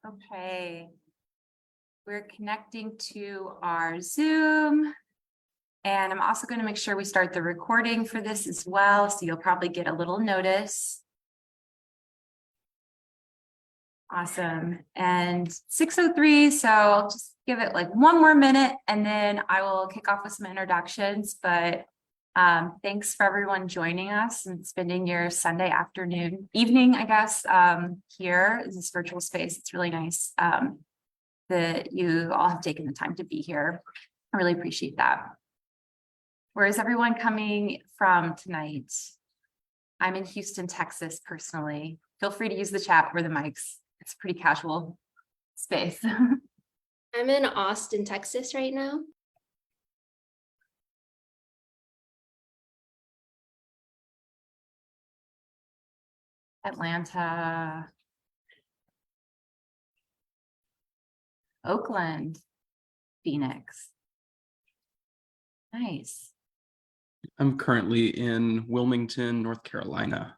Okay. We're connecting to our Zoom. And I'm also going to make sure we start the recording for this as well. So you'll probably get a little notice. Awesome. And 6:03. So I'll just give it like one more minute and then I will kick off with some introductions. But thanks for everyone joining us and spending your Sunday afternoon, evening, I guess, here in this virtual space. It's really nice that you all have taken the time to be here. I really appreciate that. Where is everyone coming from tonight? I'm in Houston, Texas, personally. Feel free to use the chat or the mics. It's a pretty casual space. I'm in Austin, Texas right now. Atlanta, Oakland, Phoenix. Nice. I'm currently in Wilmington, North Carolina.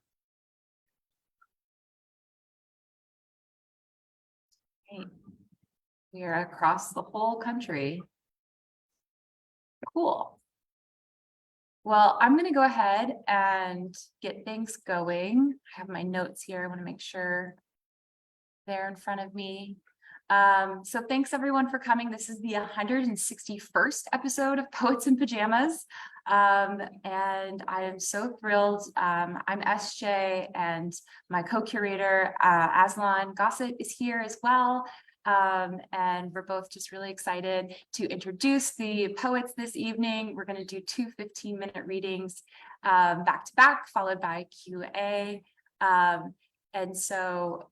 Great. We are across the whole country. Cool. Well, I'm going to go ahead and get things going. I have my notes here. I want to make sure they're in front of me. So thanks everyone for coming. This is the 161st episode of Poets in Pajamas. And I am so thrilled. I'm SJ and my co-curator, Aslan Gossett, is here as well. And we're both just really excited to introduce the poets this evening. We're going to do two 15-minute readings back to back, followed by Q&A. And so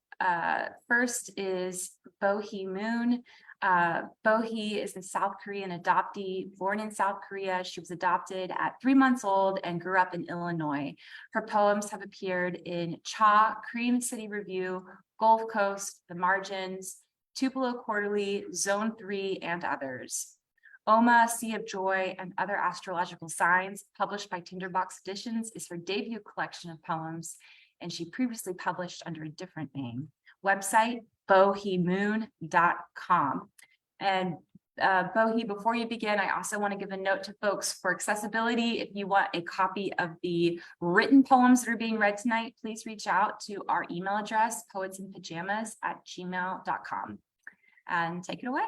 first is Hee Moon. Hee is a South Korean adoptee born in South Korea. She was adopted at 3 months old and grew up in Illinois. Her poems have appeared in Cha, Cream City Review, Gulf Coast, The Margins, Tupelo Quarterly, Zone 3, and others. Omma, Sea of Joy, and Other Astrological Signs, published by Tinderbox Editions, is her debut collection of poems, and she previously published under a different name. Website, bohemoon.com. And Bohe, before you begin, I also want to give a note to folks for accessibility. If you want a copy of the written poems that are being read tonight, please reach out to our email address, poetsinpajamas@gmail.com. And take it away.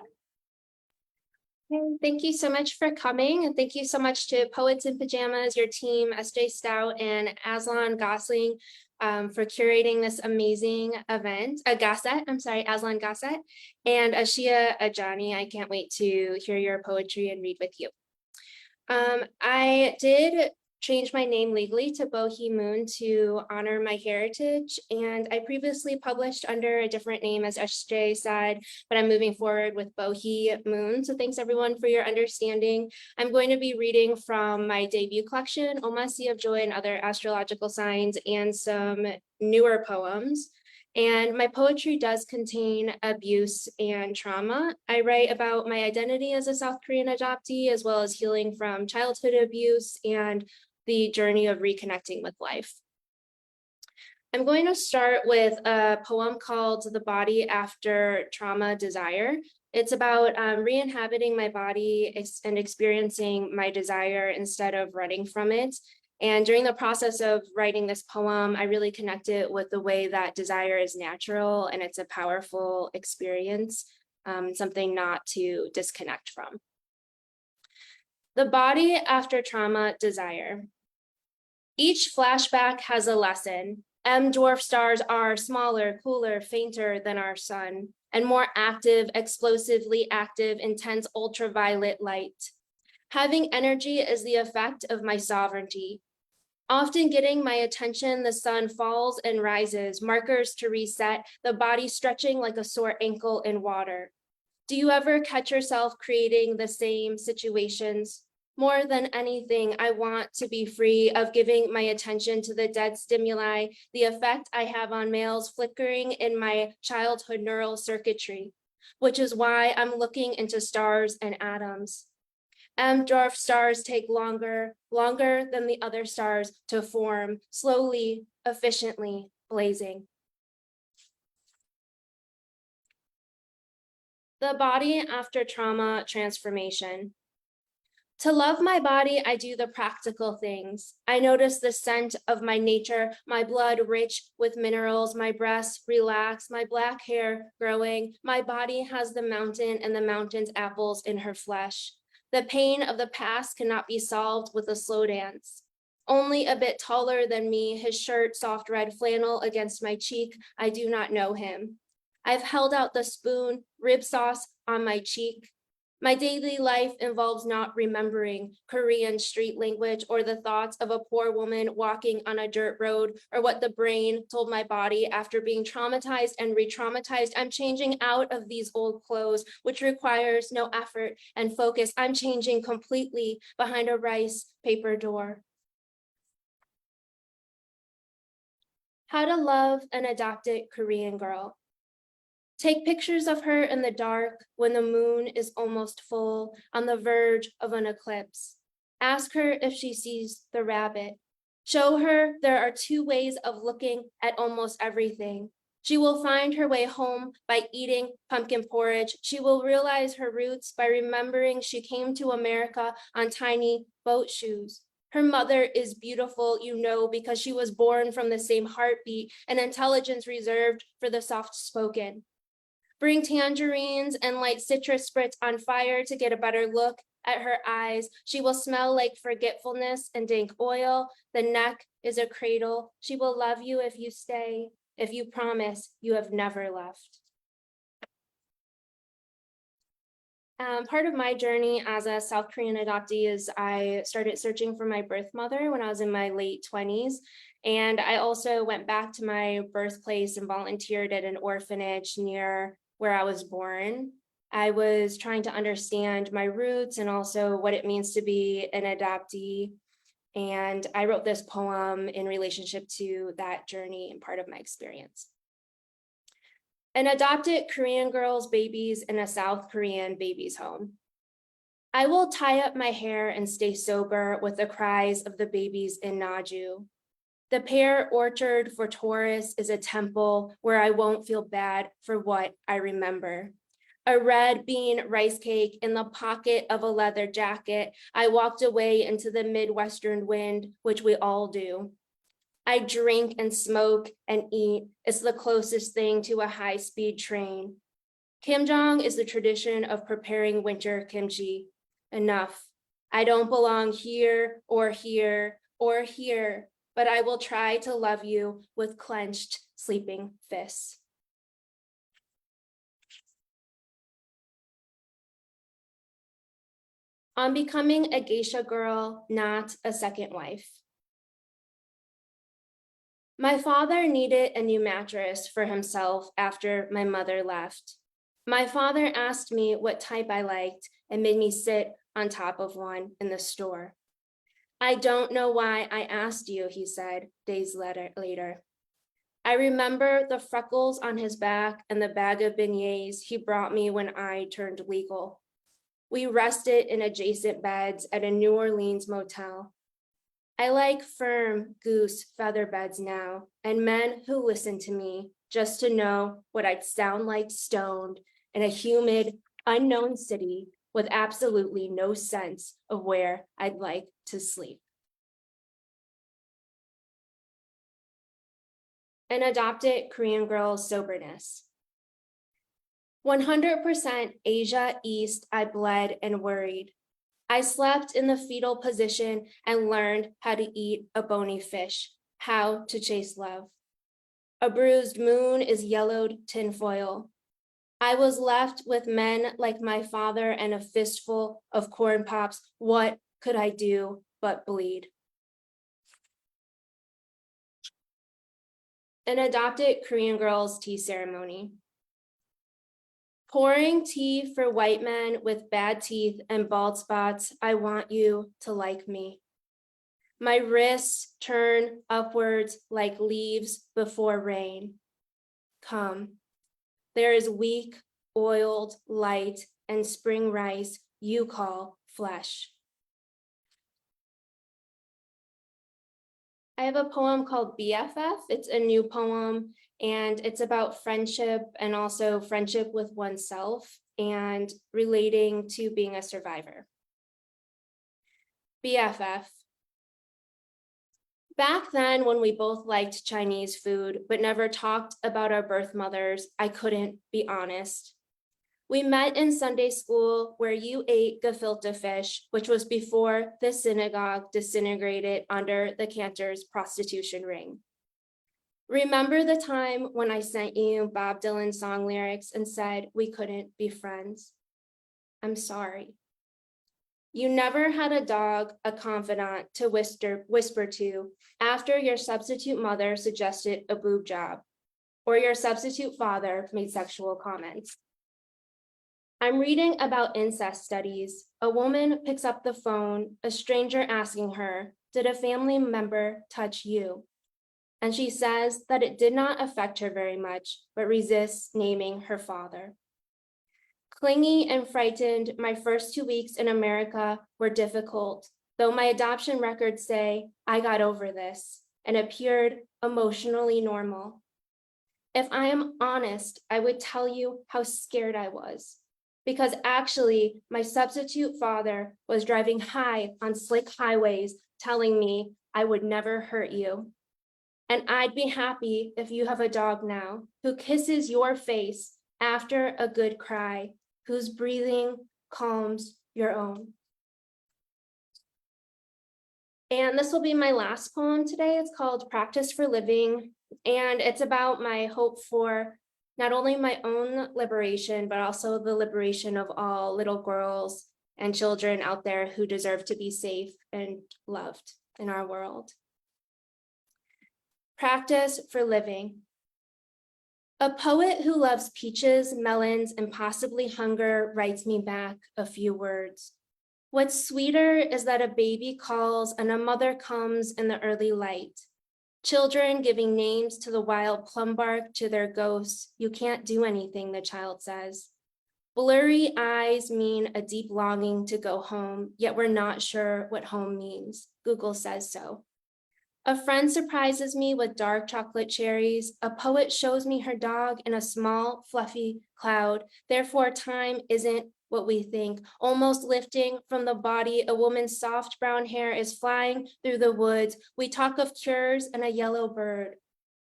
Thank you so much for coming, and thank you so much to Poets in Pajamas, your team, SJ Stout and Aslan Gosling, for curating this amazing event. Aslan Gossett, and Ashia Ajani. I can't wait to hear your poetry and read with you. I did change my name legally to Hee Moon to honor my heritage, and I previously published under a different name, as SJ said, but I'm moving forward with Hee Moon. So thanks everyone for your understanding. I'm going to be reading from my debut collection, Omma, Sea of Joy, and Other Astrological Signs, and some newer poems. And my poetry does contain abuse and trauma. I write about my identity as a South Korean adoptee, as well as healing from childhood abuse and the journey of reconnecting with life. I'm going to start with a poem called The Body After Trauma Desire. It's about re-inhabiting my body and experiencing my desire instead of running from it. And during the process of writing this poem, I really connected with the way that desire is natural and it's a powerful experience, something not to disconnect from. The Body After Trauma Desire. Each flashback has a lesson. M-dwarf stars are smaller, cooler, fainter than our sun, and more active, explosively active, intense ultraviolet light. Having energy is the effect of my sovereignty. Often getting my attention, the sun falls and rises, markers to reset, the body stretching like a sore ankle in water. Do you ever catch yourself creating the same situations? More than anything, I want to be free of giving my attention to the dead stimuli, the effect I have on males flickering in my childhood neural circuitry, which is why I'm looking into stars and atoms. M-dwarf stars take longer than the other stars to form, slowly, efficiently, blazing. The body after trauma transformation. To love my body, I do the practical things. I notice the scent of my nature, my blood rich with minerals, my breasts relax, my black hair growing. My body has the mountain and the mountain's apples in her flesh. The pain of the past cannot be solved with a slow dance. Only a bit taller than me, his shirt, soft red flannel against my cheek. I do not know him. I've held out the spoon, rib sauce on my cheek. My daily life involves not remembering Korean street language or the thoughts of a poor woman walking on a dirt road or what the brain told my body after being traumatized and re-traumatized. I'm changing out of these old clothes, which requires no effort and focus. I'm changing completely behind a rice paper door. How to love an adopted Korean girl. Take pictures of her in the dark when the moon is almost full on the verge of an eclipse. Ask her if she sees the rabbit. Show her there are two ways of looking at almost everything. She will find her way home by eating pumpkin porridge. She will realize her roots by remembering she came to America on tiny boat shoes. Her mother is beautiful, you know, because she was born from the same heartbeat and intelligence reserved for the soft-spoken. Bring tangerines and light citrus spritz on fire to get a better look at her eyes. She will smell like forgetfulness and dank oil. The neck is a cradle. She will love you if you stay, if you promise you have never left. Part of my journey as a South Korean adoptee is I started searching for my birth mother when I was in my late 20s. And I also went back to my birthplace and volunteered at an orphanage near where I was born. I was trying to understand my roots and also what it means to be an adoptee. And I wrote this poem in relationship to that journey and part of my experience. An adopted Korean girl's babies in a South Korean baby's home. I will tie up my hair and stay sober with the cries of the babies in Naju. The pear orchard for tourists is a temple where I won't feel bad for what I remember. A red bean rice cake in the pocket of a leather jacket. I walked away into the Midwestern wind, which we all do. I drink and smoke and eat. It's the closest thing to a high-speed train. Kimjang is the tradition of preparing winter kimchi. Enough. I don't belong here or here or here, but I will try to love you with clenched, sleeping fists. On becoming a geisha girl, not a second wife. My father needed a new mattress for himself after my mother left. My father asked me what type I liked and made me sit on top of one in the store. I don't know why I asked you, he said days later. I remember the freckles on his back and the bag of beignets he brought me when I turned legal. We rested in adjacent beds at a New Orleans motel. I like firm goose feather beds now and men who listen to me just to know what I'd sound like stoned in a humid, unknown city with absolutely no sense of where I'd like to sleep. An adopted Korean girl's soberness. 100% Asia East, I bled and worried. I slept in the fetal position and learned how to eat a bony fish, how to chase love. A bruised moon is yellowed tinfoil. I was left with men like my father and a fistful of corn pops. What could I do but bleed? An adopted Korean girl's tea ceremony. Pouring tea for white men with bad teeth and bald spots, I want you to like me. My wrists turn upwards like leaves before rain. Come. There is weak, oiled light and spring rice you call flesh. I have a poem called BFF. It's a new poem, And it's about friendship and also friendship with oneself and relating to being a survivor. BFF. Back then, when we both liked Chinese food, but never talked about our birth mothers, I couldn't be honest. We met in Sunday school where you ate gefilte fish, which was before the synagogue disintegrated under the cantor's prostitution ring. Remember the time when I sent you Bob Dylan song lyrics and said we couldn't be friends? I'm sorry. You never had a dog, a confidant to whisper to after your substitute mother suggested a boob job, or your substitute father made sexual comments. I'm reading about incest studies. A woman picks up the phone, a stranger asking her, did a family member touch you? And she says that it did not affect her very much, but resists naming her father. Clingy and frightened, my first 2 weeks in America were difficult, though my adoption records say I got over this and appeared emotionally normal. If I am honest, I would tell you how scared I was, because actually my substitute father was driving high on slick highways telling me I would never hurt you. And I'd be happy if you have a dog now who kisses your face after a good cry, whose breathing calms your own. And this will be my last poem today. It's called Practice for Living. And it's about my hope for not only my own liberation, but also the liberation of all little girls and children out there who deserve to be safe and loved in our world. Practice for living. A poet who loves peaches, melons, and possibly hunger writes me back a few words. What's sweeter is that a baby calls and a mother comes in the early light. Children giving names to the wild plum bark to their ghosts. You can't do anything, the child says. Blurry eyes mean a deep longing to go home, yet we're not sure what home means. Google says so. A friend surprises me with dark chocolate cherries. A poet shows me her dog in a small, fluffy cloud. Therefore, time isn't what we think. Almost lifting from the body, a woman's soft brown hair is flying through the woods. We talk of cures and a yellow bird.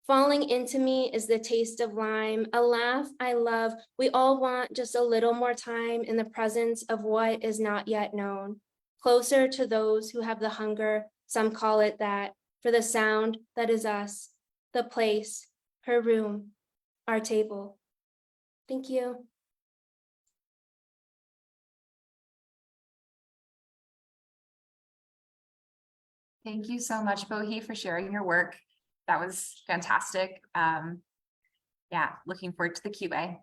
Falling into me is the taste of lime, a laugh I love. We all want just a little more time in the presence of what is not yet known. Closer to those who have the hunger, some call it that. For the sound that is us, the place, her room, our table. Thank you. Thank you so much, Bohi, for sharing your work. That was fantastic. Yeah, looking forward to the QA.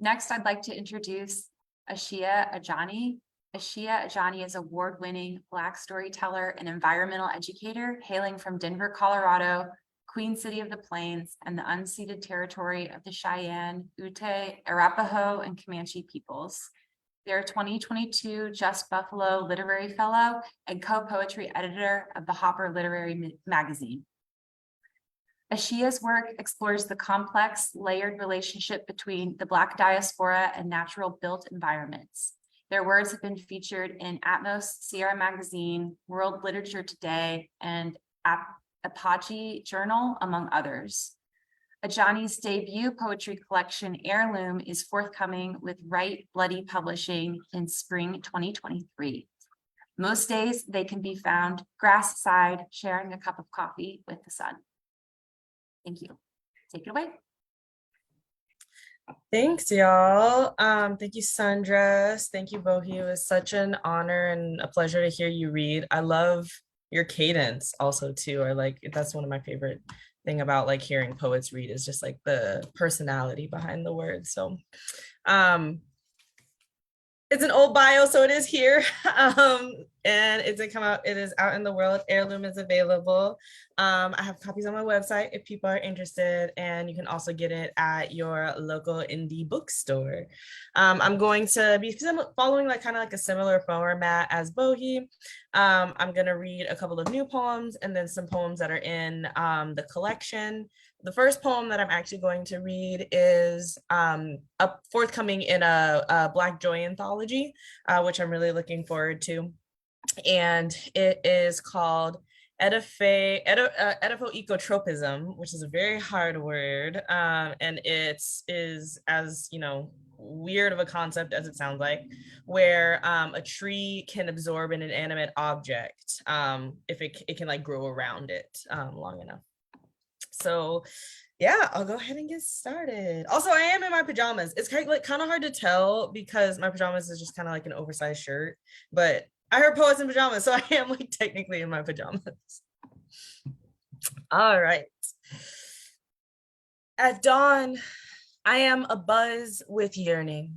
Next, I'd like to introduce Ashia Ajani. Ashia Ajani is award-winning Black storyteller and environmental educator hailing from Denver, Colorado, Queen City of the Plains, and the unceded territory of the Cheyenne, Ute, Arapahoe, and Comanche peoples. They're 2022 Just Buffalo Literary Fellow and co-poetry editor of the Hopper Literary Magazine. Ashia's work explores the complex, layered relationship between the Black diaspora and natural built environments. Their words have been featured in Atmos, Sierra Magazine, World Literature Today, and Apache Journal, among others. Ajani's debut poetry collection, Heirloom, is forthcoming with Right Bloody Publishing in spring 2023. Most days they can be found grass-side, sharing a cup of coffee with the sun. Thank you. Take it away. Thanks, y'all. Thank you, Sandra. Thank you, Bohi. It was such an honor and a pleasure to hear you read. I love your cadence also too. That's one of my favorite thing about like hearing poets read is just like the personality behind the words. So it's an old bio, so it is here. and it did come out. It is out in the world. Heirloom is available. I have copies on my website if people are interested, and you can also get it at your local indie bookstore. I'm going to be, because I'm following like kind of like a similar format as Bohi. I'm going to read a couple of new poems and then some poems that are in the collection. The first poem that I'm actually going to read is forthcoming in a Black Joy anthology, which I'm really looking forward to. And it is called Edipo-ecotropism, which is a very hard word. And it is, as you know, weird of a concept as it sounds like, where a tree can absorb an inanimate object if it can like grow around it long enough. So yeah, I'll go ahead and get started. Also, I am in my pajamas. It's kind of hard to tell because my pajamas is just kind of like an oversized shirt, but I heard poets in pajamas, so I am like technically in my pajamas. All right. At dawn, I am abuzz with yearning.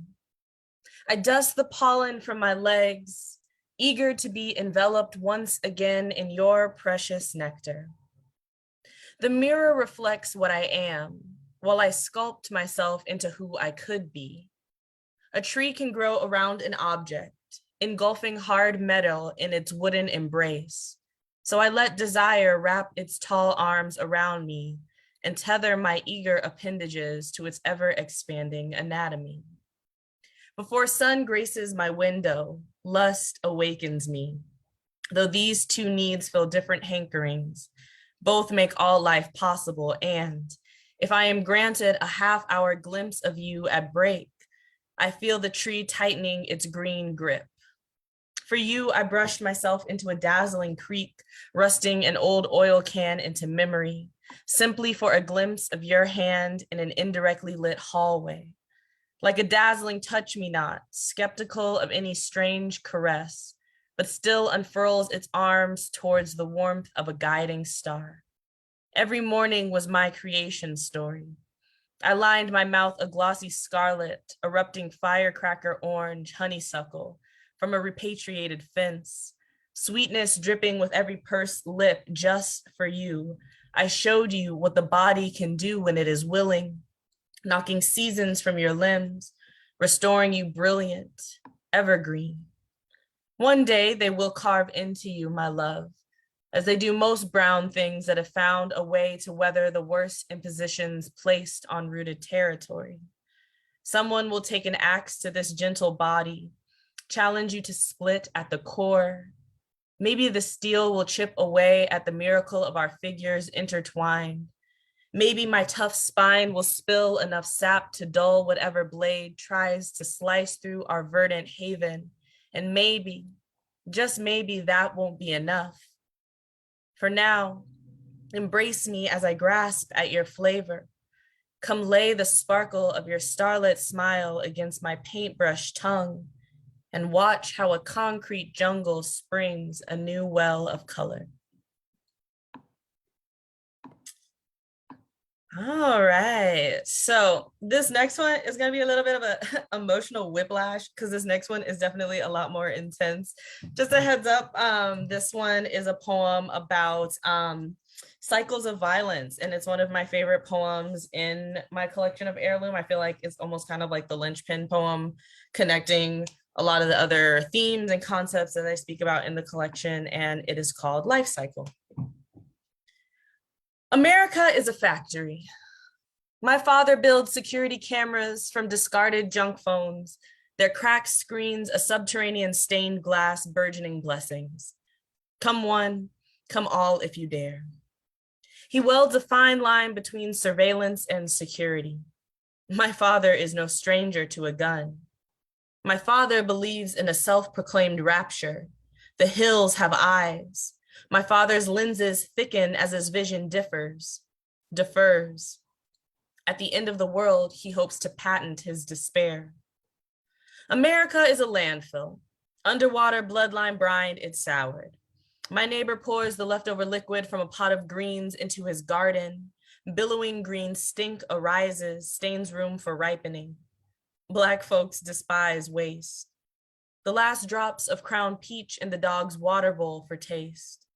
I dust the pollen from my legs, eager to be enveloped once again in your precious nectar. The mirror reflects what I am, while I sculpt myself into who I could be. A tree can grow around an object, engulfing hard metal in its wooden embrace. So I let desire wrap its tall arms around me and tether my eager appendages to its ever-expanding anatomy. Before sun graces my window, lust awakens me. Though these two needs fill different hankerings, both make all life possible, and if I am granted a half-hour glimpse of you at break, I feel the tree tightening its green grip. For you, I brushed myself into a dazzling creek, rusting an old oil can into memory, simply for a glimpse of your hand in an indirectly lit hallway. Like a dazzling touch-me-not, skeptical of any strange caress, but still unfurls its arms towards the warmth of a guiding star. Every morning was my creation story. I lined my mouth a glossy scarlet, erupting firecracker orange honeysuckle from a repatriated fence. Sweetness dripping with every pursed lip just for you. I showed you what the body can do when it is willing, knocking seasons from your limbs, restoring you brilliant, evergreen. One day they will carve into you, my love, as they do most brown things that have found a way to weather the worst impositions placed on rooted territory. Someone will take an axe to this gentle body, challenge you to split at the core. Maybe the steel will chip away at the miracle of our figures intertwined. Maybe my tough spine will spill enough sap to dull whatever blade tries to slice through our verdant haven. And maybe, just maybe, that won't be enough. For now, embrace me as I grasp at your flavor. Come lay the sparkle of your starlit smile against my paintbrush tongue and watch how a concrete jungle springs a new well of color. All right, so this next one is going to be a little bit of a emotional whiplash because this next one is definitely a lot more intense. Just a heads up, this one is a poem about cycles of violence, and it's one of my favorite poems in my collection of Heirloom. I feel like it's almost kind of like the linchpin poem connecting a lot of the other themes and concepts that I speak about in the collection, and it is called Life Cycle. America is a factory. My father builds security cameras from discarded junk phones, their cracked screens a subterranean stained glass burgeoning blessings. Come one, come all if you dare. He welds a fine line between surveillance and security. My father is no stranger to a gun. My father believes in a self-proclaimed rapture. The hills have eyes. My father's lenses thicken as his vision defers. At the end of the world, he hopes to patent his despair. America is a landfill. Underwater bloodline brined, it's soured. My neighbor pours the leftover liquid from a pot of greens into his garden. Billowing green stink arises, stains room for ripening. Black folks despise waste. The last drops of Crown Peach in the dog's water bowl for taste.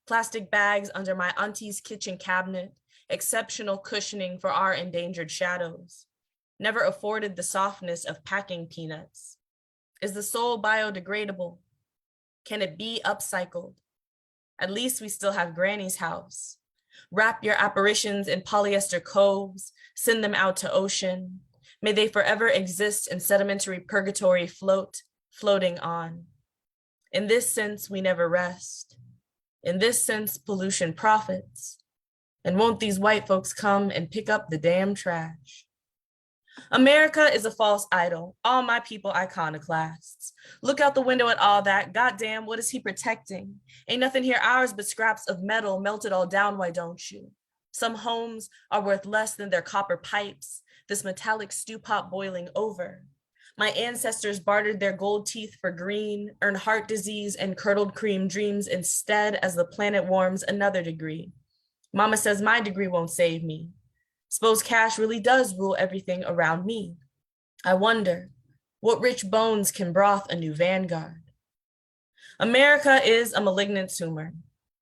Plastic bags under my auntie's kitchen cabinet, exceptional cushioning for our endangered shadows. Never afforded the softness of packing peanuts. Is the soul biodegradable? Can it be upcycled? At least we still have Granny's house. Wrap your apparitions in polyester coves, send them out to ocean. May they forever exist in sedimentary purgatory floating on. In this sense, we never rest. In this sense, pollution profits. And won't these white folks come and pick up the damn trash? America is a false idol. All my people iconoclasts. Look out the window at all that. Goddamn, what is he protecting? Ain't nothing here ours but scraps of metal melted all down, why don't you? Some homes are worth less than their copper pipes, this metallic stew pot boiling over. My ancestors bartered their gold teeth for green, earned heart disease and curdled cream dreams instead as the planet warms another degree. Mama says my degree won't save me. Suppose cash really does rule everything around me. I wonder, what rich bones can broth a new vanguard? America is a malignant tumor.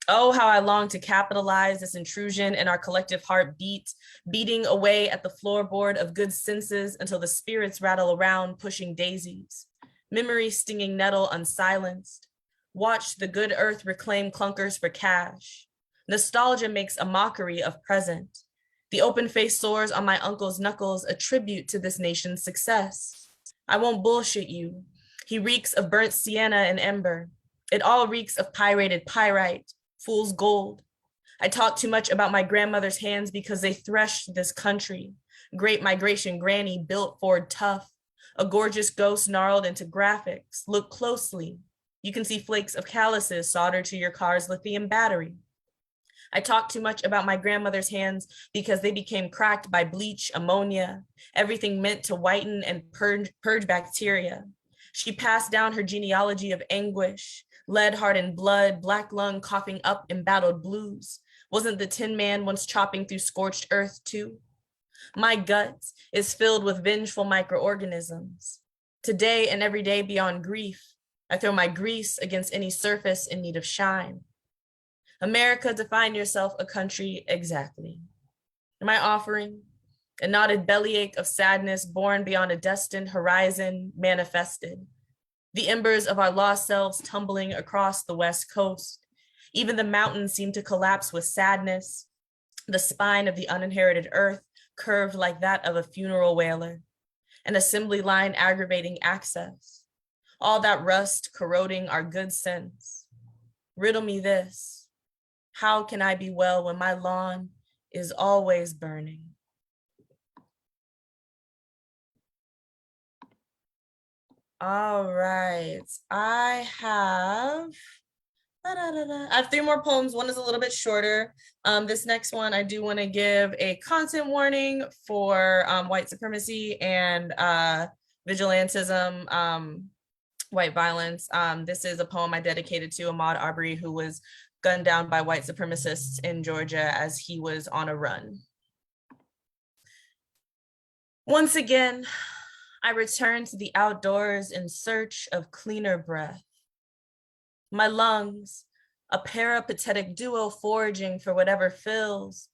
Oh, how I long to capitalize this intrusion in our collective heartbeat, beating away at the floorboard of good senses until the spirits rattle around, pushing daisies. Memory stinging nettle unsilenced. Watch the good earth reclaim clunkers for cash. Nostalgia makes a mockery of present. The open-faced sores on my uncle's knuckles a tribute to this nation's success. I won't bullshit you. He reeks of burnt sienna and ember. It all reeks of pirated pyrite, fool's gold. I talk too much about my grandmother's hands because they threshed this country. Great migration granny built Ford tough. A gorgeous ghost gnarled into graphics. Look closely. You can see flakes of calluses soldered to your car's lithium battery. I talk too much about my grandmother's hands because they became cracked by bleach, ammonia, everything meant to whiten and purge bacteria. She passed down her genealogy of anguish, lead-hardened blood, black lung coughing up embattled blues. Wasn't the Tin Man once chopping through scorched earth too? My gut is filled with vengeful microorganisms. Today and every day beyond grief, I throw my grease against any surface in need of shine. America, define yourself a country exactly. Am I offering a knotted bellyache of sadness born beyond a destined horizon manifested? The embers of our lost selves tumbling across the West Coast. Even the mountains seem to collapse with sadness. The spine of the uninherited earth curved like that of a funeral wailer. An assembly line aggravating access. All that rust corroding our good sense. Riddle me this. How can I be well when my lawn is always burning? All right, I have 3 more poems. One is a little bit shorter. This next one, I do want to give a content warning for white supremacy and vigilantism, white violence. This is a poem I dedicated to Ahmaud Arbery, who was gunned down by white supremacists in Georgia as he was on a run. Once again, I return to the outdoors in search of cleaner breath. My lungs, a peripatetic duo foraging for whatever fills,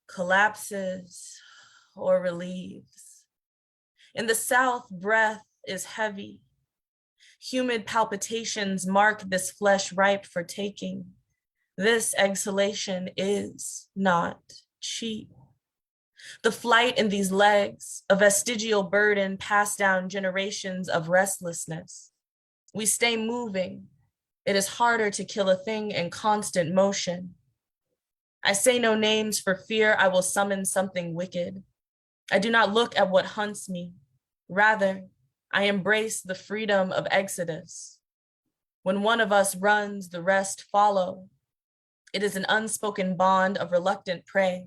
collapses, or relieves. In the South, breath is heavy. Humid palpitations mark this flesh ripe for taking. This exhalation is not cheap. The flight in these legs, a vestigial burden passed down generations of restlessness. We stay moving. It is harder to kill a thing in constant motion. I say no names for fear I will summon something wicked. I do not look at what hunts me. Rather, I embrace the freedom of exodus. When one of us runs, the rest follow. It is an unspoken bond of reluctant prey.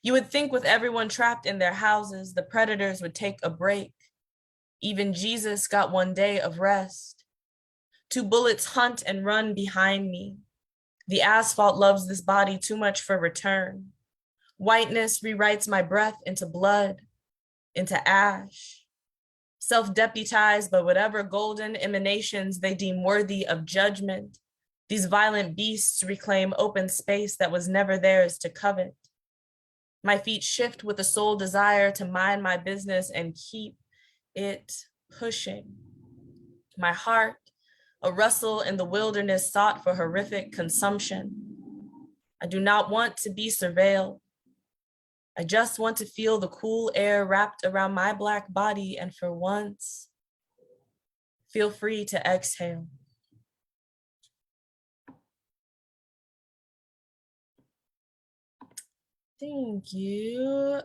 You would think with everyone trapped in their houses, the predators would take a break. Even Jesus got one day of rest. 2 bullets hunt and run behind me. The asphalt loves this body too much for return. Whiteness rewrites my breath into blood, into ash. self-deputized by whatever golden emanations they deem worthy of judgment. These violent beasts reclaim open space that was never theirs to covet. My feet shift with a sole desire to mind my business and keep it pushing. My heart, a rustle in the wilderness sought for horrific consumption. I do not want to be surveilled. I just want to feel the cool air wrapped around my Black body, and for once, feel free to exhale. Thank you.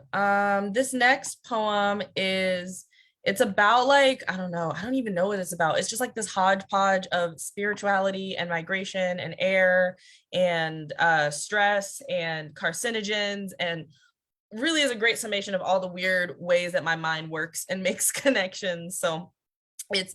This next poem it's about like, I don't even know what it's about. It's just like this hodgepodge of spirituality and migration and air and stress and carcinogens, and really is a great summation of all the weird ways that my mind works and makes connections. So it's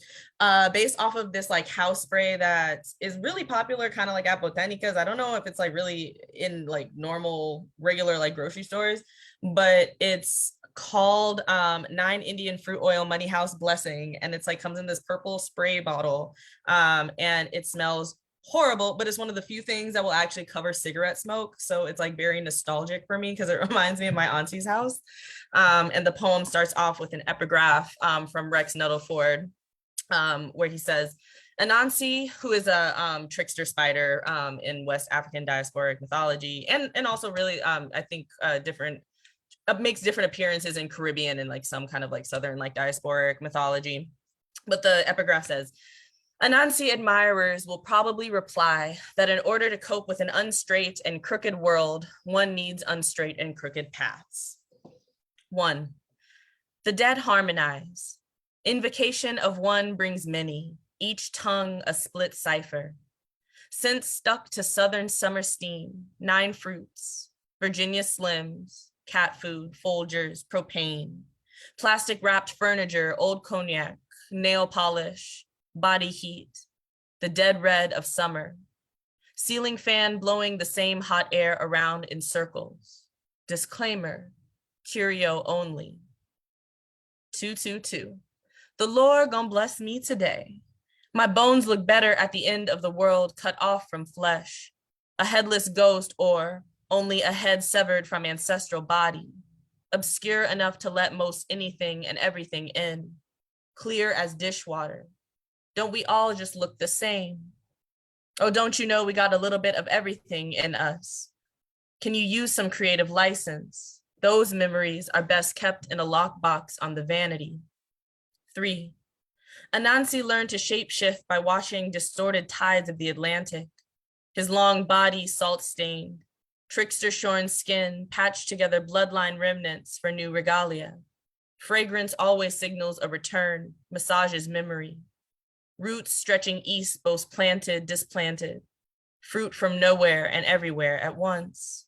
based off of this like house spray that is really popular, kind of like at Botanicas. I don't know if it's like really in like normal, regular like grocery stores, but it's called 9 Indian Fruit Oil Money House Blessing. And it's like comes in this purple spray bottle, and it smells horrible, but it's one of the few things that will actually cover cigarette smoke. So it's like very nostalgic for me because it reminds me of my auntie's house. And the poem starts off with an epigraph from Rex Nettleford, where he says, Anansi, who is a trickster spider in West African diasporic mythology, and also really, I think, makes different appearances in Caribbean and like some kind of like Southern like diasporic mythology. But the epigraph says, Anansi admirers will probably reply that in order to cope with an unstraight and crooked world, one needs unstraight and crooked paths. 1. The dead harmonize. Invocation of one brings many, each tongue a split cipher. Scent stuck to southern summer steam, 9 fruits, Virginia Slims, cat food, Folgers, propane, plastic wrapped furniture, old cognac, nail polish, body heat, the dead red of summer, ceiling fan blowing the same hot air around in circles. Disclaimer, curio only. 222. The Lord gonna bless me today. My bones look better at the end of the world, cut off from flesh, a headless ghost or only a head severed from ancestral body, obscure enough to let most anything and everything in, clear as dishwater. Don't we all just look the same? Oh, don't you know we got a little bit of everything in us? Can you use some creative license? Those memories are best kept in a lockbox on the vanity. 3. Anansi learned to shapeshift by washing distorted tides of the Atlantic, his long body salt-stained, trickster-shorn skin patched together bloodline remnants for new regalia. Fragrance always signals a return, massages memory. Roots stretching east, both planted, displanted. Fruit from nowhere and everywhere at once.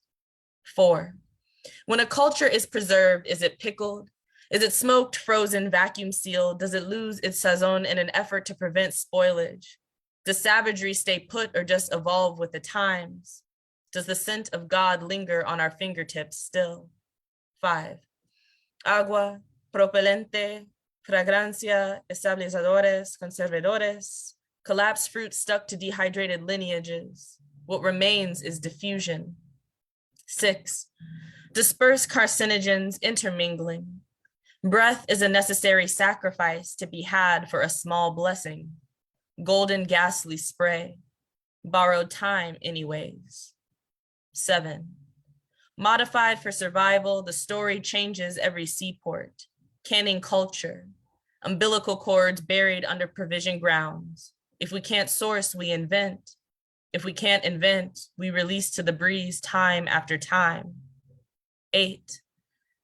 4. When a culture is preserved, is it pickled? Is it smoked, frozen, vacuum sealed? Does it lose its sazon in an effort to prevent spoilage? Does savagery stay put or just evolve with the times? Does the scent of God linger on our fingertips still? 5. Agua, propelente, fragancia, estabilizadores, conservadores, collapsed fruit stuck to dehydrated lineages. What remains is diffusion. 6. Dispersed carcinogens intermingling. Breath is a necessary sacrifice to be had for a small blessing. Golden ghastly spray. Borrowed time anyways. 7. Modified for survival, the story changes every seaport. Canning culture. Umbilical cords buried under provision grounds. If we can't source, we invent. If we can't invent, we release to the breeze time after time. 8.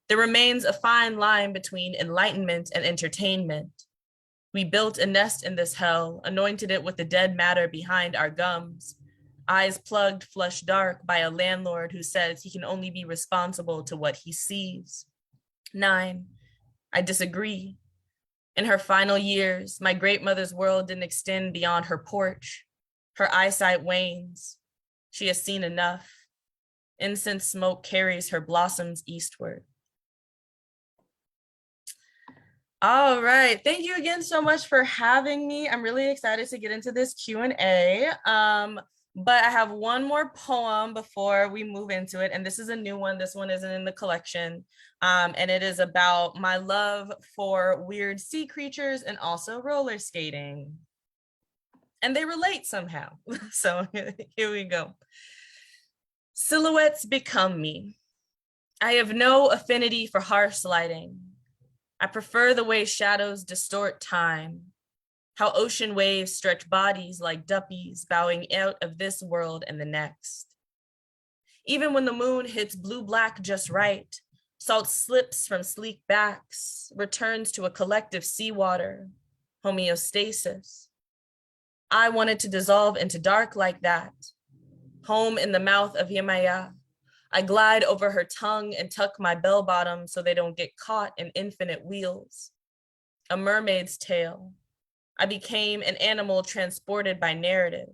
There remains a fine line between enlightenment and entertainment. We built a nest in this hell, anointed it with the dead matter behind our gums, eyes plugged flush dark by a landlord who says he can only be responsible to what he sees. 9. I disagree. In her final years, my great mother's world didn't extend beyond her porch. Her eyesight wanes. She has seen enough. Incense smoke carries her blossoms eastward. All right. Thank you again so much for having me. I'm really excited to get into this Q&A. But I have one more poem before we move into it. And this is a new one. This one isn't in the collection. And it is about my love for weird sea creatures and also roller skating. And they relate somehow. So here we go. Silhouettes become me. I have no affinity for harsh lighting. I prefer the way shadows distort time, how ocean waves stretch bodies like duppies bowing out of this world and the next. Even when the moon hits blue-black just right, salt slips from sleek backs, returns to a collective seawater, homeostasis. I wanted to dissolve into dark like that, home in the mouth of Yemaya. I glide over her tongue and tuck my bell bottom so they don't get caught in infinite wheels. A mermaid's tale. I became an animal transported by narrative.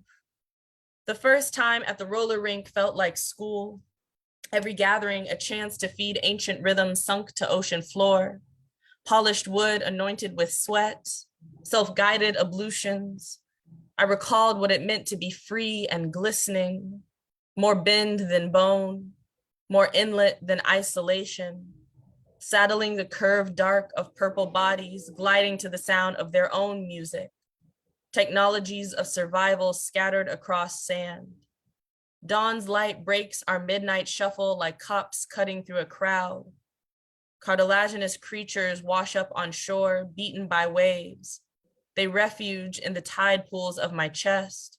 The first time at the roller rink felt like school. Every gathering, a chance to feed ancient rhythms sunk to ocean floor. Polished wood anointed with sweat, self-guided ablutions. I recalled what it meant to be free and glistening, more bend than bone, more inlet than isolation, saddling the curved dark of purple bodies, gliding to the sound of their own music, technologies of survival scattered across sand. Dawn's light breaks our midnight shuffle like cops cutting through a crowd. Cartilaginous creatures wash up on shore, beaten by waves. They refuge in the tide pools of my chest.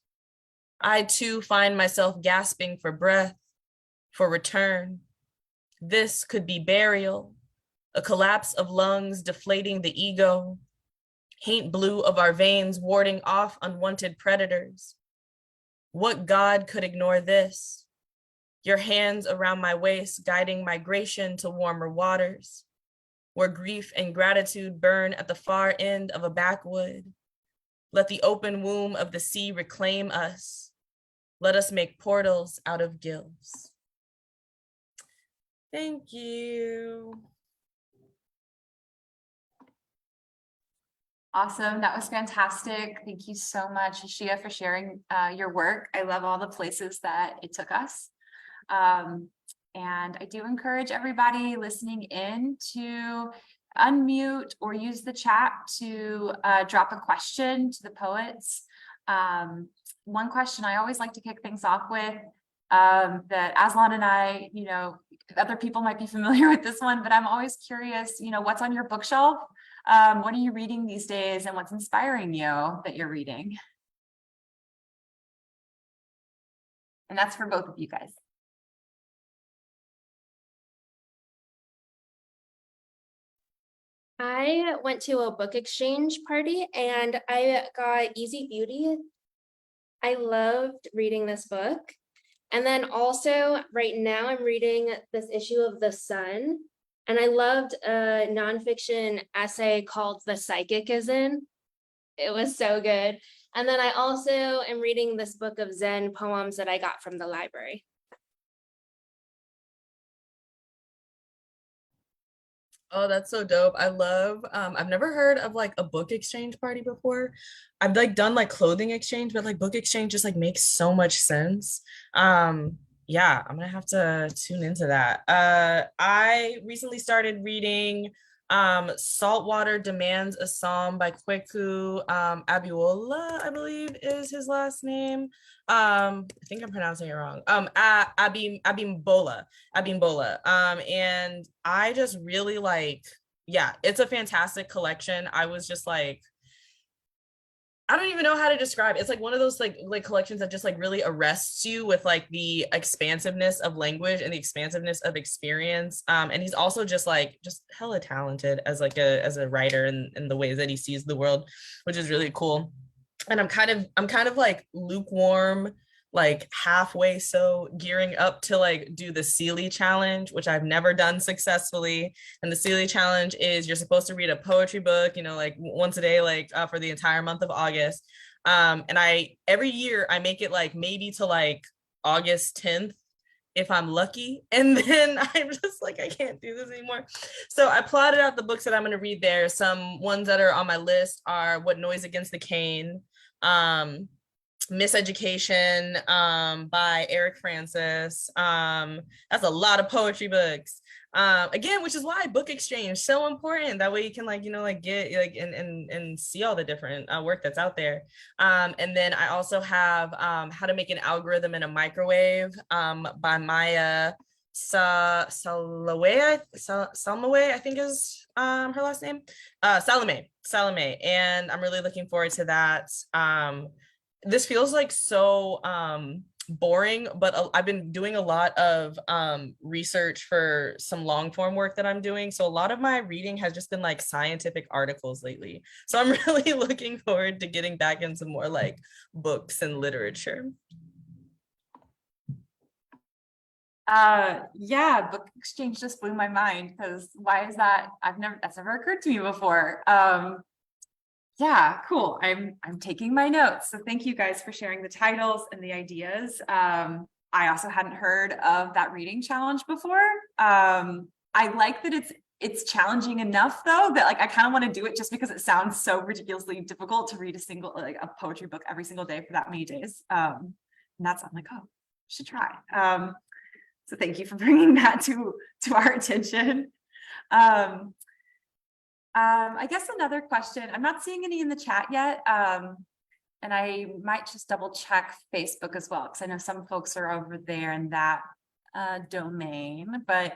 I too find myself gasping for breath, for return. This could be burial, a collapse of lungs deflating the ego, paint blue of our veins warding off unwanted predators. What God could ignore this? Your hands around my waist guiding migration to warmer waters, where grief and gratitude burn at the far end of a backwood. Let the open womb of the sea reclaim us. Let us make portals out of gills. Thank you. Awesome. That was fantastic. Thank you so much, Ashia, for sharing your work. I love all the places that it took us. And I do encourage everybody listening in to unmute or use the chat to drop a question to the poets. One question I always like to kick things off with that Aslan and I, other people might be familiar with this one, but I'm always curious, what's on your bookshelf? What are you reading these days and what's inspiring you that you're reading? And that's for both of you guys. I went to a book exchange party and I got Easy Beauty. I loved reading this book. And then also right now I'm reading this issue of The Sun. And I loved a nonfiction essay called The Psychic Is In. It was so good. And then I also am reading this book of Zen poems that I got from the library. Oh, that's so dope. I love, I've never heard of like a book exchange party before. I've like done like clothing exchange, but like book exchange just like makes so much sense. Yeah, I'm gonna have to tune into that. I recently started reading Saltwater Demands a Psalm by Kweku Abiola, I believe is his last name. I think I'm pronouncing it wrong. Abimbola. And I just really like, yeah, it's a fantastic collection. I was just like, I don't even know how to describe it. It's like one of those like collections that just like really arrests you with like the expansiveness of language and the expansiveness of experience. And he's also just hella talented as like as a writer and in the ways that he sees the world, which is really cool. And I'm kind of like lukewarm, like halfway so gearing up to like do the Seeley challenge, which I've never done successfully. And the Seeley challenge is you're supposed to read a poetry book, like once a day, like for the entire month of August. And every year I make it like maybe to like August 10th. if I'm lucky. And then I'm just like, I can't do this anymore. So I plotted out the books that I'm going to read there. Some ones that are on my list are What Noise Against the Cane, Miseducation by Eric Francis. That's a lot of poetry books. Again, which is why book exchange so important. That way you can get and see all the different work that's out there. And then I also have How to Make an Algorithm in a Microwave by Maya Salaway, I think is her last name. Salome. And I'm really looking forward to that. This feels like so boring, but I've been doing a lot of research for some long form work that I'm doing. So a lot of my reading has just been like scientific articles lately. So I'm really looking forward to getting back into more like books and literature. Yeah, book exchange just blew my mind, because why is that? That's never occurred to me before. Yeah, cool. I'm taking my notes. So thank you guys for sharing the titles and the ideas. I also hadn't heard of that reading challenge before. I like that it's challenging enough though that like I kind of want to do it just because it sounds so ridiculously difficult to read a poetry book every single day for that many days. And I'm like, oh, should try. So thank you for bringing that to our attention. I guess another question, I'm not seeing any in the chat yet. And I might just double check Facebook as well, because I know some folks are over there in that domain, but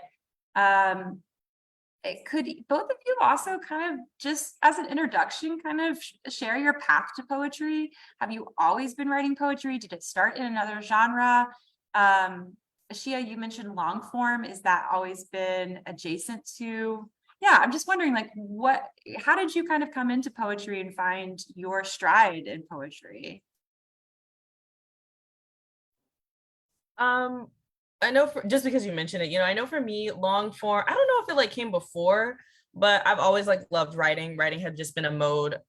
it could both of you also kind of just as an introduction, kind of share your path to poetry. Have you always been writing poetry? Did it start in another genre? Ashia, you mentioned long form. Is that always been adjacent to? Yeah, I'm just wondering, like, how did you kind of come into poetry and find your stride in poetry? I know just because you mentioned it, I know for me, long form, I don't know if it like came before, but I've always like loved writing. Writing had just been an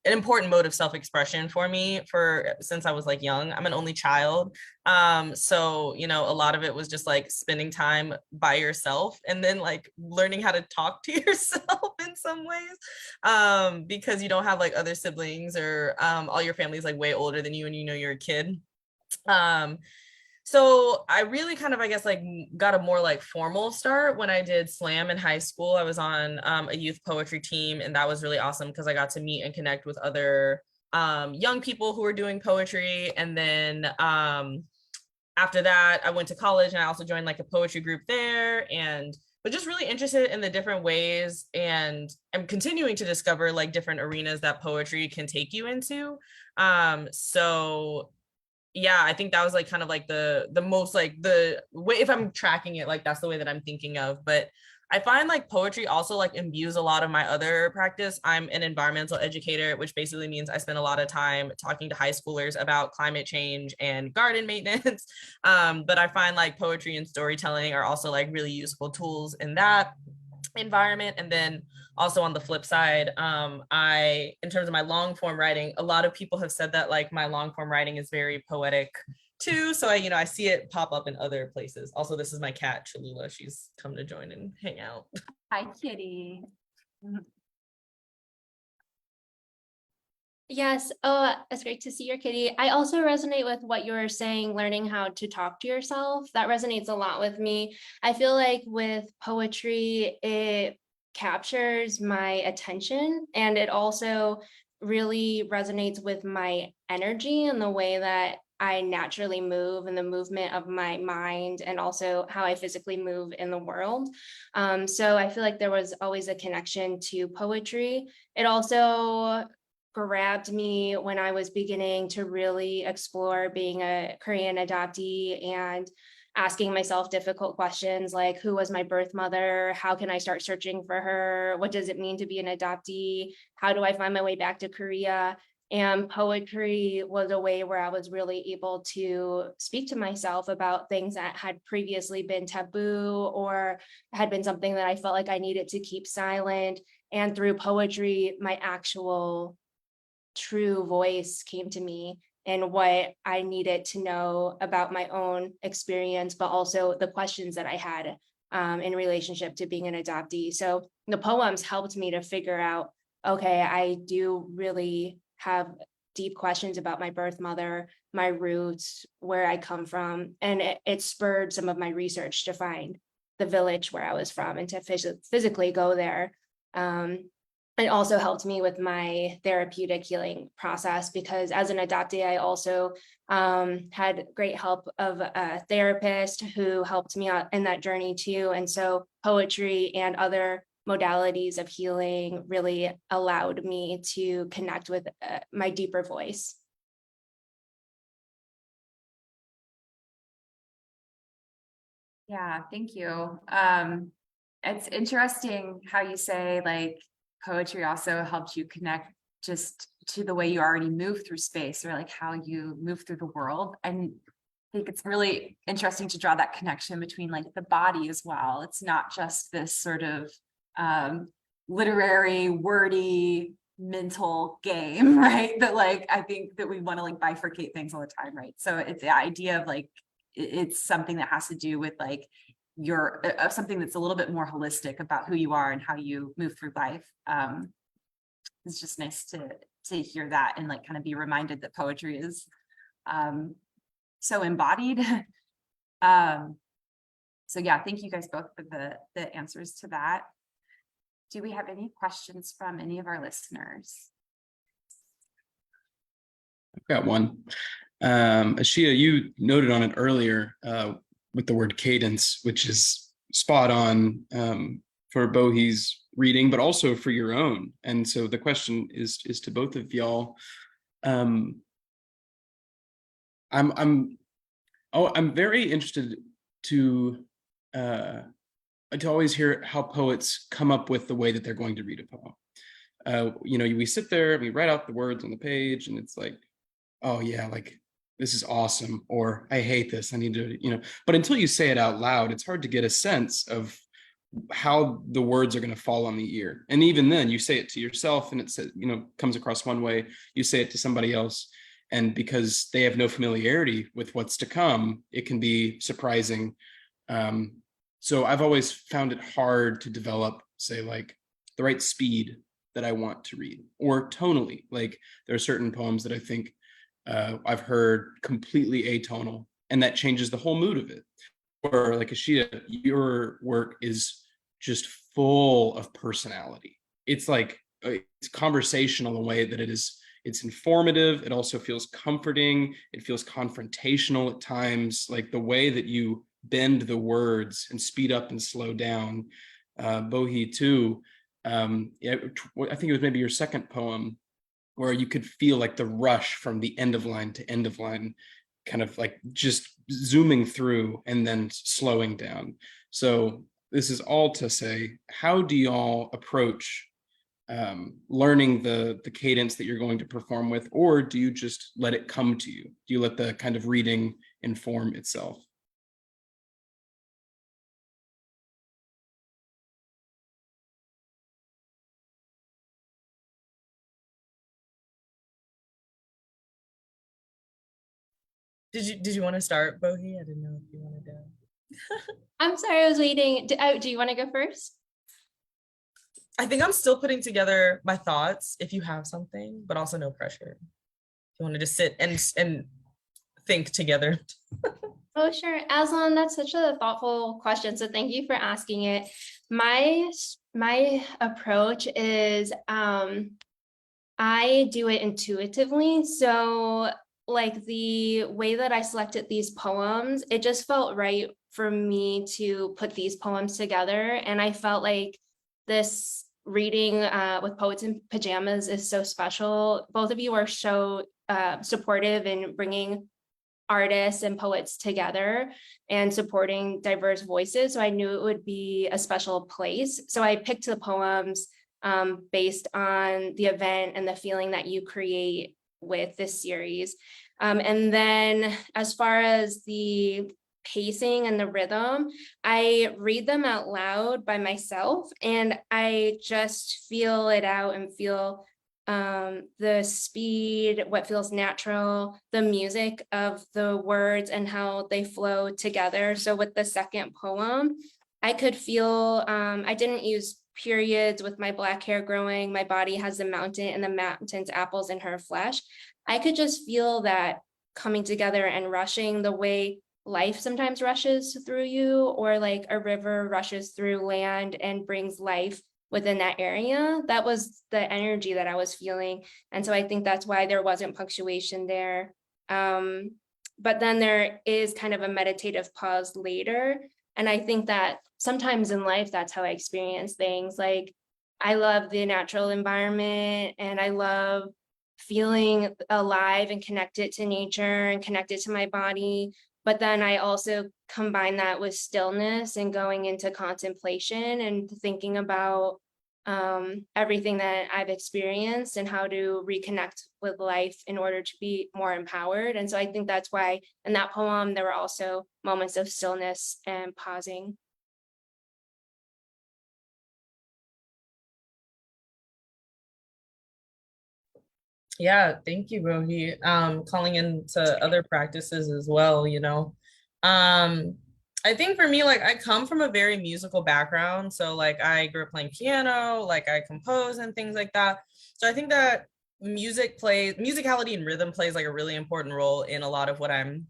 important mode of self-expression for me since I was like young. I'm an only child. So, a lot of it was just like spending time by yourself and then like learning how to talk to yourself in some ways. Because you don't have like other siblings or all your family's like way older than you and you're a kid. So I really kind of, I guess, like got a more like formal start when I did slam in high school. I was on a youth poetry team, and that was really awesome because I got to meet and connect with other young people who were doing poetry. And then after that, I went to college and I also joined like a poetry group there, but just really interested in the different ways, and I'm continuing to discover like different arenas that poetry can take you into. So yeah, I think that was like kind of like the most like the way, if I'm tracking it, like that's the way that I'm thinking of. But I find like poetry also like imbues a lot of my other practice. I'm an environmental educator, which basically means I spend a lot of time talking to high schoolers about climate change and garden maintenance. But I find like poetry and storytelling are also like really useful tools in that environment. And then also on the flip side, in terms of my long form writing, a lot of people have said that like my long form writing is very poetic too. So I see it pop up in other places. Also, this is my cat Cholula. She's come to join and hang out. Hi, kitty. Yes, it's great to see your kitty. I also resonate with what you were saying, learning how to talk to yourself. That resonates a lot with me. I feel like with poetry, it captures my attention, and it also really resonates with my energy and the way that I naturally move and the movement of my mind, and also how I physically move in the world. So I feel like there was always a connection to poetry. It also grabbed me when I was beginning to really explore being a Korean adoptee and asking myself difficult questions like, who was my birth mother? How can I start searching for her? What does it mean to be an adoptee? How do I find my way back to Korea? And poetry was a way where I was really able to speak to myself about things that had previously been taboo or had been something that I felt like I needed to keep silent. And through poetry, my actual true voice came to me. and what I needed to know about my own experience, but also the questions that I had in relationship to being an adoptee. So the poems helped me to figure out, okay, I do really have deep questions about my birth mother, my roots, where I come from. And it spurred some of my research to find the village where I was from and to physically go there. It also helped me with my therapeutic healing process, because as an adoptee, I also had great help of a therapist who helped me out in that journey too. And so poetry and other modalities of healing really allowed me to connect with my deeper voice. Yeah, thank you. It's interesting how you say like poetry also helped you connect just to the way you already move through space, or like how you move through the world. And I think it's really interesting to draw that connection between like the body as well. It's not just this sort of literary, wordy, mental game, right? That like I think that we want to like bifurcate things all the time, right? So it's the idea of like it's something that has to do with like your something that's a little bit more holistic about who you are and how you move through life. It's just nice to hear that and like kind of be reminded that poetry is so embodied. So yeah, thank you guys both for the answers to that. Do we have any questions from any of our listeners? I've got one. Ashia, you noted on it earlier with the word cadence, which is spot on for Bohee's reading, but also for your own. And so the question is to both of y'all. I'm very interested to always hear how poets come up with the way that they're going to read a poem. We sit there and we write out the words on the page, and it's like, oh yeah, like this is awesome, or I hate this, I need to, but until you say it out loud, it's hard to get a sense of how the words are going to fall on the ear. And even then you say it to yourself and it says, comes across one way, you say it to somebody else, and because they have no familiarity with what's to come, it can be surprising. So I've always found it hard to develop, say, like the right speed that I want to read, or tonally. Like there are certain poems that I think I've heard completely atonal, and that changes the whole mood of it. Or like Ashia, your work is just full of personality. It's like it's conversational in a way that it's informative. It also feels comforting. It feels confrontational at times, like the way that you bend the words and speed up and slow down. Bohee too. I think it was maybe your second poem where you could feel like the rush from the end of line to end of line, kind of like just zooming through and then slowing down. So this is all to say, how do y'all approach learning the cadence that you're going to perform with, or do you just let it come to you? Do you let the kind of reading inform itself? Did you want to start, Bohee? I didn't know if you wanted to. I'm sorry, I was waiting. Do you want to go first? I think I'm still putting together my thoughts if you have something, but also no pressure. If you wanted to sit and think together. Oh, sure. Aslan, that's such a thoughtful question. So thank you for asking it. My approach is I do it intuitively. So like the way that I selected these poems, it just felt right for me to put these poems together. And I felt like this reading with Poets in Pajamas is so special. Both of you are so supportive in bringing artists and poets together and supporting diverse voices. So I knew it would be a special place. So I picked the poems based on the event and the feeling that you create with this series. And then as far as the pacing and the rhythm, I read them out loud by myself and I just feel it out and feel the speed, what feels natural, the music of the words and how they flow together. So with the second poem, I could feel, I didn't use periods with my black hair growing, my body has the mountain and the mountain's apples in her flesh. I could just feel that coming together and rushing the way life sometimes rushes through you, or like a river rushes through land and brings life within that area. That was the energy that I was feeling. And so I think that's why there wasn't punctuation there. But then there is kind of a meditative pause later. And I think that sometimes in life, that's how I experience things. Like, I love the natural environment and I love feeling alive and connected to nature and connected to my body. But then I also combine that with stillness and going into contemplation and thinking about everything that I've experienced and how to reconnect with life in order to be more empowered. And so I think that's why in that poem, there were also moments of stillness and pausing. Yeah, thank you, Rohi. Calling into other practices as well, you know. I think for me, like I come from a very musical background. So like I grew up playing piano, like I compose and things like that. So I think that musicality and rhythm plays like a really important role in a lot of what I'm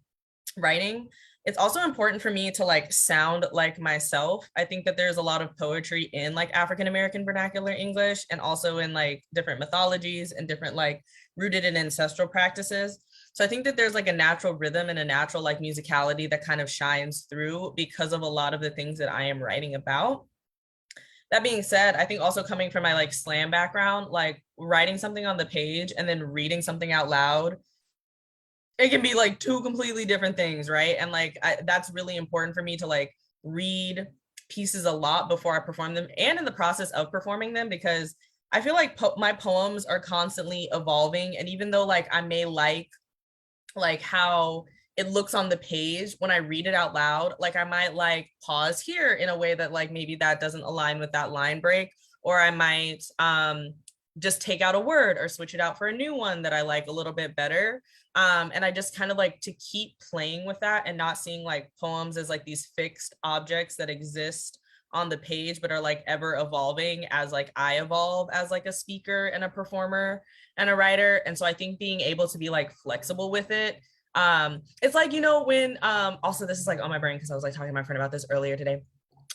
writing. It's also important for me to like sound like myself. I think that there's a lot of poetry in like African American vernacular English and also in like different mythologies and different like rooted in ancestral practices. So I think that there's like a natural rhythm and a natural like musicality that kind of shines through because of a lot of the things that I am writing about. That being said, I think also coming from my like slam background, like writing something on the page and then reading something out loud, it can be like two completely different things, right? And like that's really important for me to like read pieces a lot before I perform them and in the process of performing them, because I feel like my poems are constantly evolving. And even though like I may like how it looks on the page, when I read it out loud, like I might like pause here in a way that like maybe that doesn't align with that line break, or I might just take out a word or switch it out for a new one that I like a little bit better. And I just kind of like to keep playing with that and not seeing like poems as like these fixed objects that exist on the page, but are like ever evolving as like I evolve as like a speaker and a performer and a writer. And so I think being able to be like flexible with it. It's like, you know, when also this is like on my brain because I was like talking to my friend about this earlier today.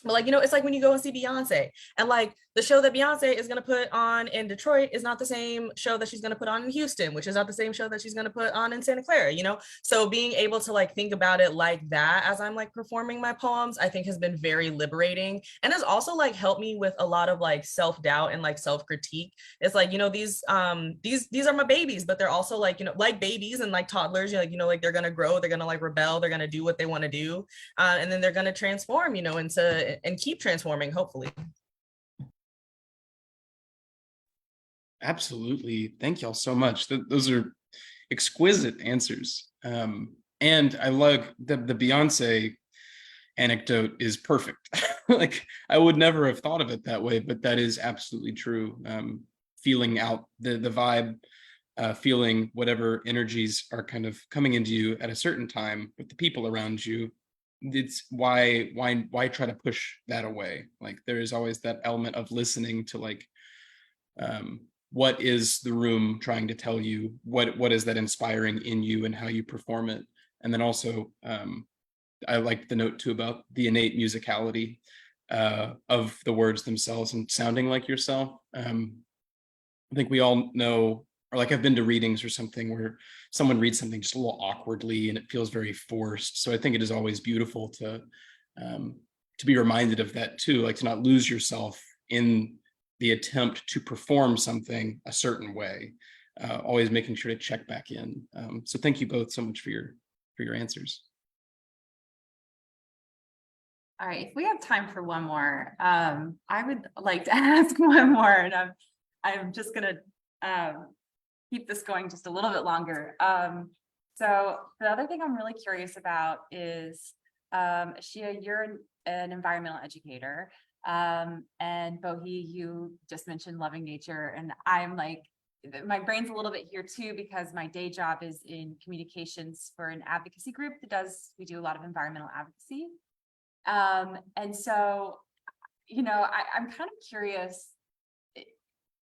But like, you know, it's like when you go and see Beyonce and like the show that Beyonce is going to put on in Detroit is not the same show that she's going to put on in Houston, which is not the same show that she's going to put on in Santa Clara, you know? So being able to like think about it like that as I'm like performing my poems, I think has been very liberating and has also like helped me with a lot of like self-doubt and like self-critique. It's like, you know, these are my babies, but they're also like, you know, like babies and like toddlers, you're like, you know, like they're going to grow, they're going to like rebel, they're going to do what they want to do. And then they're going to transform, you know, into and keep transforming, hopefully. Absolutely. Thank y'all so much. Those are exquisite answers. And I love the Beyonce anecdote is perfect. Like I would never have thought of it that way, but that is absolutely true. Feeling out the vibe, feeling whatever energies are kind of coming into you at a certain time with the people around you. It's why try to push that away? Like there is always that element of listening to like what is the room trying to tell you, what is that inspiring in you and how you perform it. And then also I liked the note too about the innate musicality of the words themselves and sounding like yourself. I think we all know, or like I've been to readings or something where someone reads something just a little awkwardly and it feels very forced. So I think it is always beautiful to be reminded of that too, like to not lose yourself in the attempt to perform something a certain way, always making sure to check back in. So thank you both so much for your answers. All right, if we have time for one more, I would like to ask one more, and I'm just gonna keep this going just a little bit longer. So the other thing I'm really curious about is, Ashia, you're an environmental educator, and Bohi, you just mentioned loving nature, and I'm like my brain's a little bit here too, because my day job is in communications for an advocacy group we do a lot of environmental advocacy. And so, I'm kind of curious,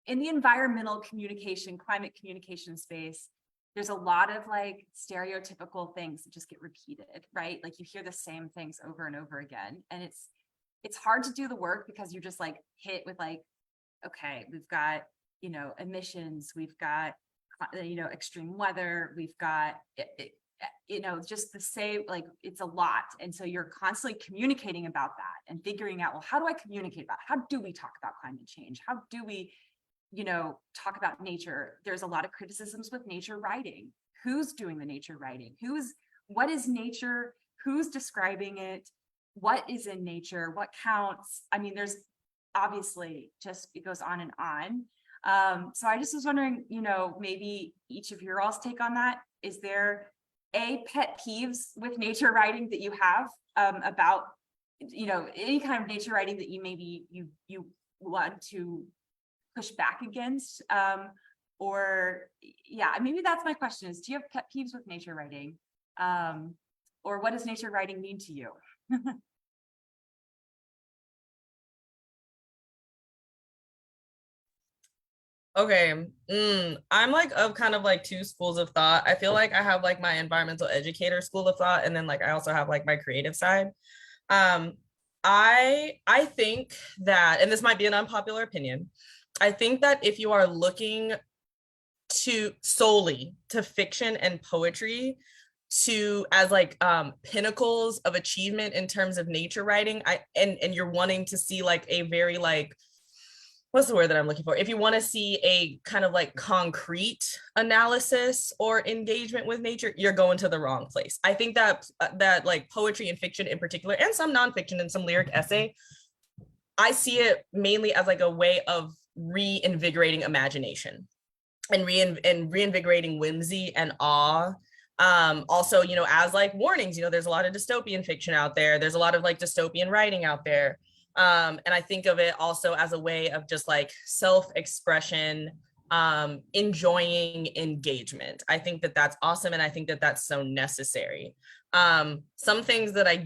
in the environmental communication, climate communication space, there's a lot of like stereotypical things that just get repeated, right? Like you hear the same things over and over again. And it's hard to do the work because you're just like hit with like, okay, we've got, emissions, we've got, extreme weather, we've got, just the same, like it's a lot. And so you're constantly communicating about that and figuring out, well, how do I communicate about it? How do we talk about climate change? How do we, talk about nature? There's a lot of criticisms with nature writing. Who's doing the nature writing? What is nature? Who's describing it? What is in nature? What counts? I mean, there's obviously just, it goes on and on. So I just was wondering, maybe each of your all's take on that. Is there pet peeves with nature writing that you have about, any kind of nature writing that you want to push back against? Or maybe that's my question is, do you have pet peeves with nature writing? Or what does nature writing mean to you? Okay, I'm like of kind of like two schools of thought. I feel like I have like my environmental educator school of thought, and then like I also have like my creative side. Um, I think that, and this might be an unpopular opinion, I think that if you are looking to solely to fiction and poetry to as like pinnacles of achievement in terms of nature writing, and you're wanting to see like a very like, what's the word that I'm looking for? If you want to see a kind of like concrete analysis or engagement with nature, you're going to the wrong place. I think that that like poetry and fiction in particular, and some nonfiction and some lyric essay, I see it mainly as like a way of reinvigorating imagination and reinvigorating whimsy and awe. Also, as like warnings, there's a lot of dystopian fiction out there. There's a lot of like dystopian writing out there. And I think of it also as a way of just like self-expression, enjoying engagement. I think that that's awesome. And I think that that's so necessary. Some things that I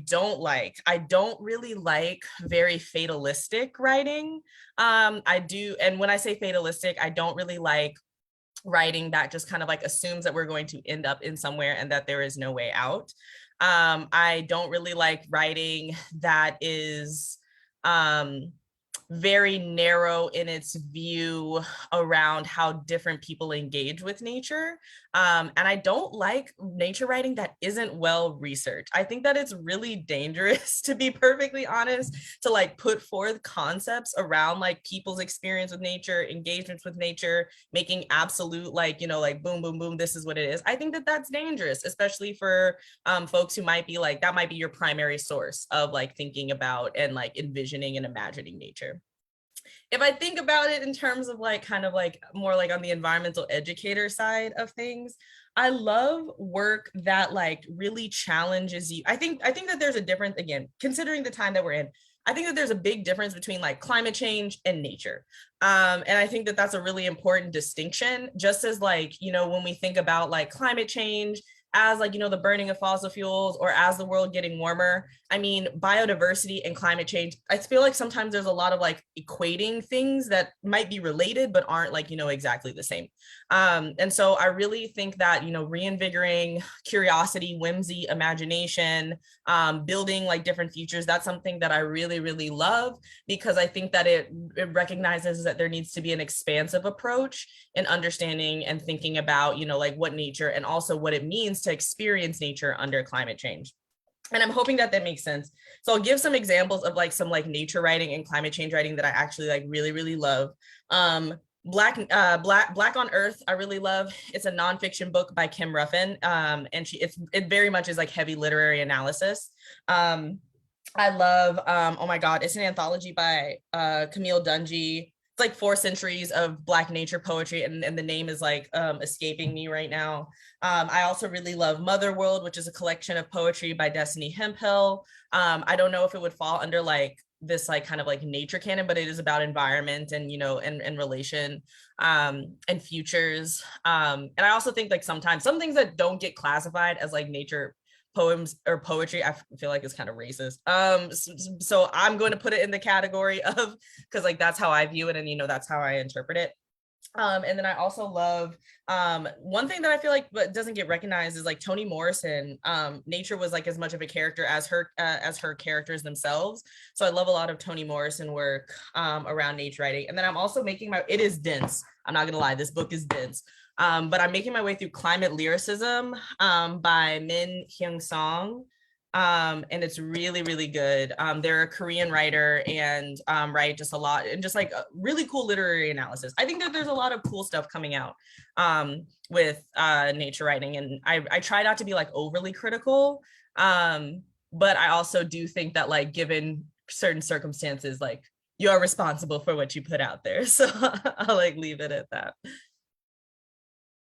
don't really like very fatalistic writing. I do. And when I say fatalistic, I don't really like writing that just kind of like assumes that we're going to end up in somewhere and that there is no way out. I don't really like writing that is very narrow in its view around how different people engage with nature. And I don't like nature writing that isn't well researched. I think that it's really dangerous, to be perfectly honest, to like put forth concepts around like people's experience with nature, engagements with nature, making absolute like, like boom, boom, boom, this is what it is. I think that that's dangerous, especially for folks who might be like, that might be your primary source of like thinking about and like envisioning and imagining nature. If I think about it in terms of like kind of like more like on the environmental educator side of things, I love work that like really challenges you. I think that there's a difference, again, considering the time that we're in, I think that there's a big difference between like climate change and nature. And I think that that's a really important distinction, just as like, when we think about like climate change as like, the burning of fossil fuels or as the world getting warmer. I mean, biodiversity and climate change, I feel like sometimes there's a lot of like equating things that might be related, but aren't like, exactly the same. And so I really think that, reinvigorating curiosity, whimsy, imagination, building like different futures, that's something that I really, really love, because I think that it recognizes that there needs to be an expansive approach in understanding and thinking about, like what nature and also what it means to experience nature under climate change. And I'm hoping that that makes sense. So I'll give some examples of like some like nature writing and climate change writing that I actually like really, really love. Black on Earth, I really love. It's a nonfiction book by Kim Ruffin. And it very much is like heavy literary analysis. I love, oh my God, it's an anthology by Camille Dungy. It's like 4 centuries of Black nature poetry, and the name is like escaping me right now. I also really love Mother World, which is a collection of poetry by Destiny Hemphill. I don't know if it would fall under like this like kind of like nature canon, but it is about environment and, you know, and relation and futures. And I also think like sometimes some things that don't get classified as like nature poems or poetry, I feel like it's kind of racist. So I'm going to put it in the category of, because like that's how I view it, and you know, that's how I interpret it. And then I also love one thing that I feel like but doesn't get recognized is like Toni Morrison. Nature was like as much of a character as her characters themselves. So I love a lot of Toni Morrison work around nature writing. And then I'm also making it is dense. I'm not gonna lie, this book is dense. But I'm making my way through Climate Lyricism by Min Hyung Song. And it's really, really good. They're a Korean writer and write just a lot and just like really cool literary analysis. I think that there's a lot of cool stuff coming out with nature writing, and I try not to be like overly critical, but I also do think that like given certain circumstances, like you're responsible for what you put out there. So I'll like leave it at that.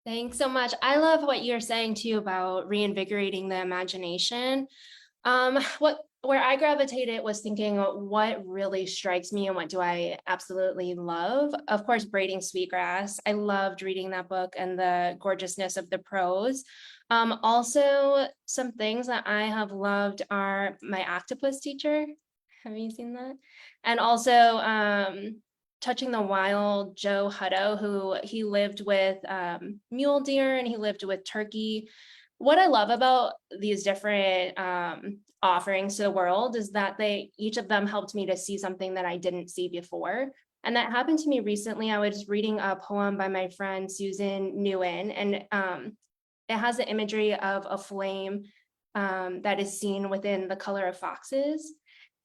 Thanks so much. I love what you're saying too about reinvigorating the imagination. Where I gravitated was thinking what really strikes me and what do I absolutely love. Of course, Braiding Sweetgrass. I loved reading that book and the gorgeousness of the prose. Also, some things that I have loved are My Octopus Teacher. Have you seen that? And also Touching the Wild, Joe Hutto, who he lived with mule deer and he lived with turkey. What I love about these different offerings to the world is that each of them helped me to see something that I didn't see before. And that happened to me recently. I was reading a poem by my friend Susan Nguyen, and it has the imagery of a flame that is seen within the color of foxes.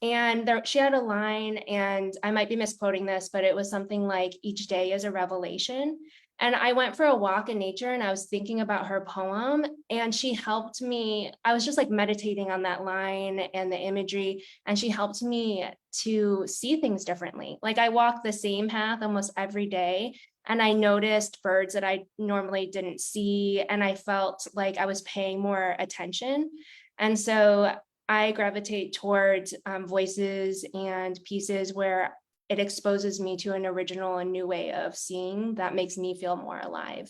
And she had a line, and I might be misquoting this, but it was something like, each day is a revelation. And I went for a walk in nature and I was thinking about her poem, and she helped me. I was just like meditating on that line and the imagery, and she helped me to see things differently. Like I walk the same path almost every day, and I noticed birds that I normally didn't see, and I felt like I was paying more attention. And so I gravitate towards voices and pieces where it exposes me to an original and new way of seeing that makes me feel more alive.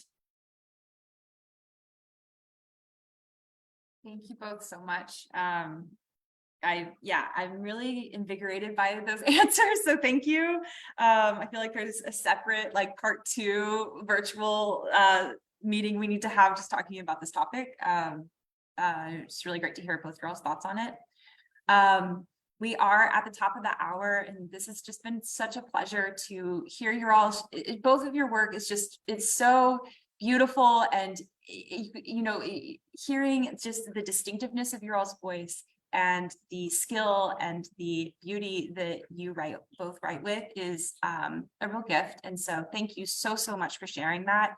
Thank you both so much. I'm really invigorated by those answers. So thank you. I feel like there's a separate like part 2 virtual meeting we need to have just talking about this topic. It's really great to hear both girls' thoughts on it. We are at the top of the hour, and this has just been such a pleasure to hear both of your work is just, it's so beautiful, and you know, hearing just the distinctiveness of your all's voice and the skill and the beauty that you both write with is a real gift. And so thank you so much for sharing that.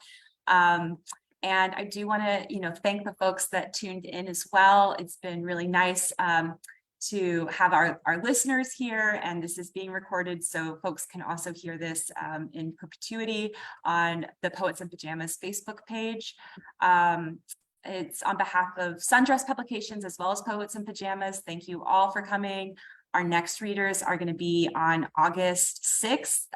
And I do want to, thank the folks that tuned in as well. It's been really nice to have our listeners here, and this is being recorded so folks can also hear this in perpetuity on the Poets in Pajamas Facebook page. It's on behalf of Sundress Publications as well as Poets in Pajamas. Thank you all for coming. Our next readers are going to be on August 6th,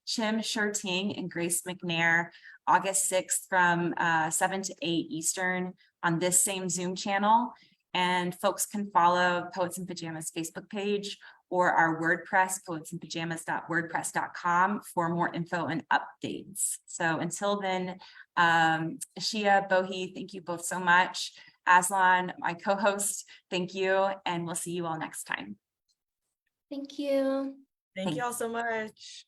Chim Shurting and Grace McNair, August 6th from 7 to 8 Eastern on this same Zoom channel. And folks can follow Poets in Pajamas Facebook page or our WordPress, poetsinpajamas.wordpress.com for more info and updates. So until then, Ashia, Bohi, thank you both so much. Aslan, my co-host, thank you. And we'll see you all next time. Thank you. Thank you all so much.